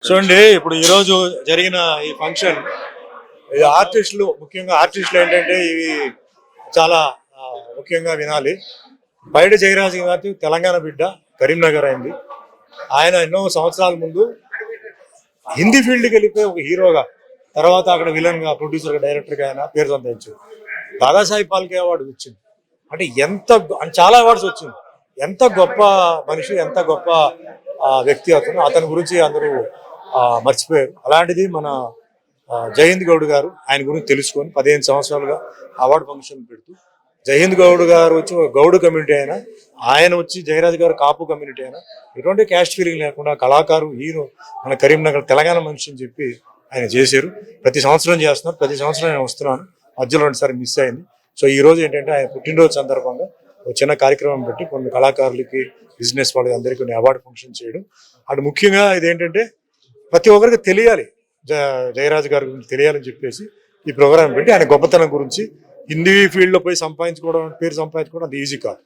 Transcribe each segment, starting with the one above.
చూడండి, ఇప్పుడు ఈరోజు జరిగిన ఈ ఫంక్షన్ ఆర్టిస్టులు, ముఖ్యంగా ఆర్టిస్టులు ఏంటంటే ఇవి చాలా ముఖ్యంగా వినాలి. బయట జయరాజ్ గారి తెలంగాణ బిడ్డ, కరీంనగర్ అయింది. ఆయన ఎన్నో సంవత్సరాల ముందు హిందీ ఫీల్డ్కి వెళ్ళిపోయి ఒక హీరోగా, తర్వాత అక్కడ విలన్గా, ప్రొడ్యూసర్గా, డైరెక్టర్గా ఆయన పేరు సంపాదించారు. దాదాసాహెబ్ ఫాల్కే అవార్డు వచ్చింది. అంటే చాలా అవార్డ్స్ వచ్చింది. ఎంత గొప్ప మనిషి, ఎంత గొప్ప వ్యక్తి అతని గురించి అందరూ మర్చిపోయారు. అలాంటిది మన జయహింద్ గౌడ్ గారు ఆయన గురించి తెలుసుకొని 15 సంవత్సరాలుగా అవార్డు ఫంక్షన్ పెడుతూ, జయహింద్ గౌడ్ గారు వచ్చి గౌడ్ కమ్యూనిటీ అయినా, ఆయన వచ్చి జయరాజ్ గారు కాపు కమ్యూనిటీ అయినా, ఎటువంటి క్యాస్ట్ ఫీలింగ్ లేకుండా కళాకారు, హీరో, మన కరీంనగర్ తెలంగాణ మనిషి అని చెప్పి ఆయన చేశారు. ప్రతి సంవత్సరం చేస్తున్నారు. ప్రతి సంవత్సరం నేను వస్తున్నాను. మధ్యలో 2 సార్లు మిస్ అయింది. సో ఈ రోజు ఏంటంటే ఆయన పుట్టినరోజు సందర్భంగా ఒక చిన్న కార్యక్రమం పెట్టి కొన్ని కళాకారులకి, బిజినెస్ వాళ్ళకి అందరికీ కొన్ని అవార్డు ఫంక్షన్ చేయడం. అటు ముఖ్యంగా ఇదేంటంటే ప్రతి ఒక్కరికి తెలియాలి, జయరాజ్ గారి గురించి తెలియాలని చెప్పేసి ఈ ప్రోగ్రాం పెట్టి ఆయన గొప్పతనం గురించి, హిందీ ఫీల్డ్లో పోయి సంపాదించుకోవడం, పేరు సంపాదించుకోవడం అది ఈజీ కాదు.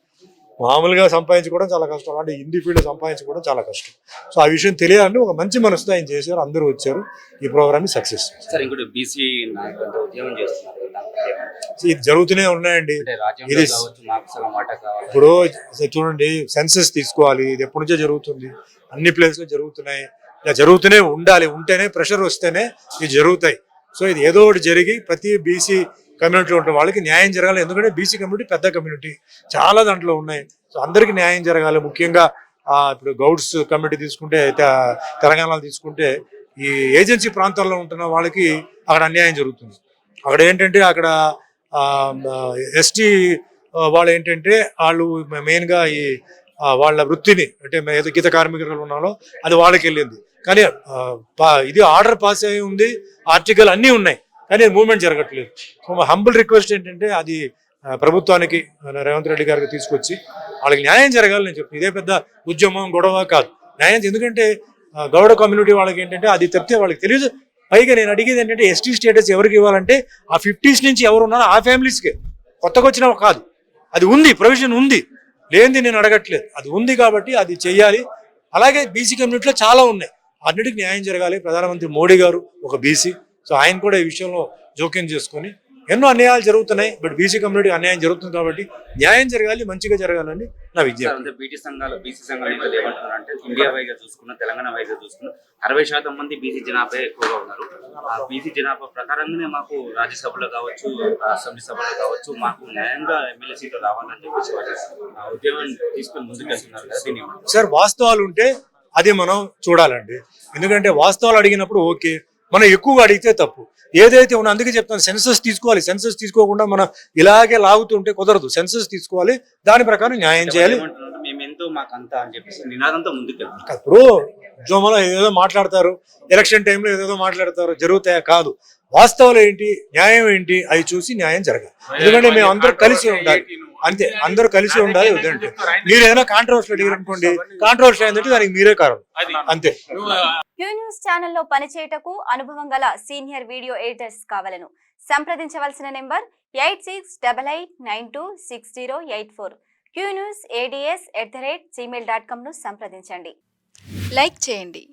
మామూలుగా సంపాదించుకోవడం చాలా కష్టం, అంటే హిందీ ఫీల్డ్ సంపాదించుకోవడం చాలా కష్టం. సో ఆ విషయం తెలియాలని ఒక మంచి మనసుతో ఆయన చేశారు. అందరూ వచ్చారు. ఈ ప్రోగ్రామ్ సక్సెస్. ఇది జరుగుతూనే ఉన్నాయండి. ఇది ఇప్పుడు చూడండి, సెన్సస్ తీసుకోవాలి, ఇది ఎప్పటి నుంచో జరుగుతుంది, అన్ని ప్లేస్లో జరుగుతున్నాయి. ఇలా జరుగుతూనే ఉండాలి. ఉంటేనే ప్రెషర్ వస్తేనే ఇది జరుగుతాయి. సో ఇది ఏదో ఒకటి జరిగి ప్రతి బీసీ కమ్యూనిటీలో ఉంటే వాళ్ళకి న్యాయం జరగాలి. ఎందుకంటే బీసీ కమ్యూనిటీ పెద్ద కమ్యూనిటీ, చాలా దాంట్లో ఉన్నాయి. సో అందరికీ న్యాయం జరగాలి. ముఖ్యంగా ఇప్పుడు గౌడ్స్ కమ్యూనిటీ తీసుకుంటే, తెలంగాణలో తీసుకుంటే, ఈ ఏజెన్సీ ప్రాంతాల్లో ఉంటున్న వాళ్ళకి అక్కడ అన్యాయం జరుగుతుంది. అక్కడ ఏంటంటే అక్కడ ఎస్టీ వాళ్ళు ఏంటంటే వాళ్ళు మెయిన్గా ఈ వాళ్ళ వృత్తిని, అంటే ఏదో గీత కార్మికులు ఉన్నారో అది వాళ్ళకి వెళ్ళింది. కానీ ఇది ఆర్డర్ పాస్ అయి ఉంది, ఆర్టికల్ అన్నీ ఉన్నాయి, కానీ మూవ్మెంట్ జరగట్లేదు. సో మా హంబుల్ రిక్వెస్ట్ ఏంటంటే అది ప్రభుత్వానికి, రేవంత్ రెడ్డి గారికి తీసుకొచ్చి వాళ్ళకి న్యాయం జరగాలని చెప్పి, ఇదే పెద్ద ఉద్యమం గొడవ కాదు, న్యాయం. ఎందుకంటే గౌడ కమ్యూనిటీ వాళ్ళకి ఏంటంటే అది చెప్తే వాళ్ళకి తెలియదు. పైగా నేను అడిగేది ఏంటంటే ఎస్టీ స్టేటస్ ఎవరికి ఇవ్వాలంటే ఆ 50s నుంచి ఎవరు ఉన్నారో ఆ ఫ్యామిలీస్కే, కొత్తగా వచ్చినా కాదు. అది ఉంది, ప్రొవిజన్ ఉంది, లేనిది నేను అడగట్లేదు, అది ఉంది. కాబట్టి అది చెయ్యాలి. అలాగే బీసీ కమ్యూనిటీలో చాలా ఉన్నాయి, అన్నిటికీ న్యాయం జరగాలి. ప్రధానమంత్రి మోడీ గారు ఒక బీసీ, సో ఆయన కూడా ఈ విషయంలో జోక్యం చేసుకొని, ఎన్నో అన్యాయాలు జరుగుతున్నాయి, బట్ బీసీ కమ్యూనిటీ అన్యాయం జరుగుతుంది కాబట్టి న్యాయం జరగాలి, మంచిగా జరగాలని నా విజ్ఞప్తి. బీసీ సంఘాలు ఏమంటున్నారంటే, ఇండియా వైగా చూసుకున్న, తెలంగాణ వైగా చూసుకున్న 60% మంది బీసీ జనాభా ఎక్కువగా ఉన్నారు. ఆ బీసీ జనాభా ప్రకారంగానే మాకు రాజ్యసభలో కావచ్చు, అసెంబ్లీ సభలో కావచ్చు, మాకు న్యాయంగా ఎమ్మెల్యే సీట్లు రావాలని చెప్పేసి ఉద్యమం తీసుకుని ముందుకు వెళ్తున్నారు కదా. దీన్ని సార్, వాస్తవాలు ఉంటే అది మనం చూడాలండి. ఎందుకంటే వాస్తవాలు అడిగినప్పుడు ఓకే, మనం ఎక్కువగా అడిగితే తప్పు. ఏదైతే ఉన్నా అందుకే చెప్తాను, సెన్సస్ తీసుకోవాలి. సెన్సస్ తీసుకోకుండా మనం ఇలాగే లాగుతుంటే కుదరదు. సెన్సస్ తీసుకోవాలి, దాని ప్రకారం న్యాయం చేయాలి. ఇప్పుడు జోమలో ఏదో మాట్లాడతారు, ఎలక్షన్ టైంలో ఏదేదో మాట్లాడతారు, జరుగుతాయా? కాదు. వాస్తవాలు ఏంటి, న్యాయం ఏంటి, అవి చూసి న్యాయం జరగాలి. ఎందుకంటే మేము అందరూ కలిసి ఉండాలి, అంతే. అందరూ కలిసి ఉండాలి. వద్దంటే మీరు ఏదైనా కాంట్రవర్సీ అడిగారు అనుకోండి, కాంట్రవర్సీ అయిందంటే దానికి మీరే కారణం, అంతే. క్యూ న్యూస్ ఛానల్లో పనిచేయటకు అనుభవం గల సీనియర్ వీడియో ఎడిటర్స్ కావాలను సంప్రదించవలసిన నెంబర్ 8688926084. qnewsads@gmail.com ను సంప్రదించండి. లైక్ చేయండి.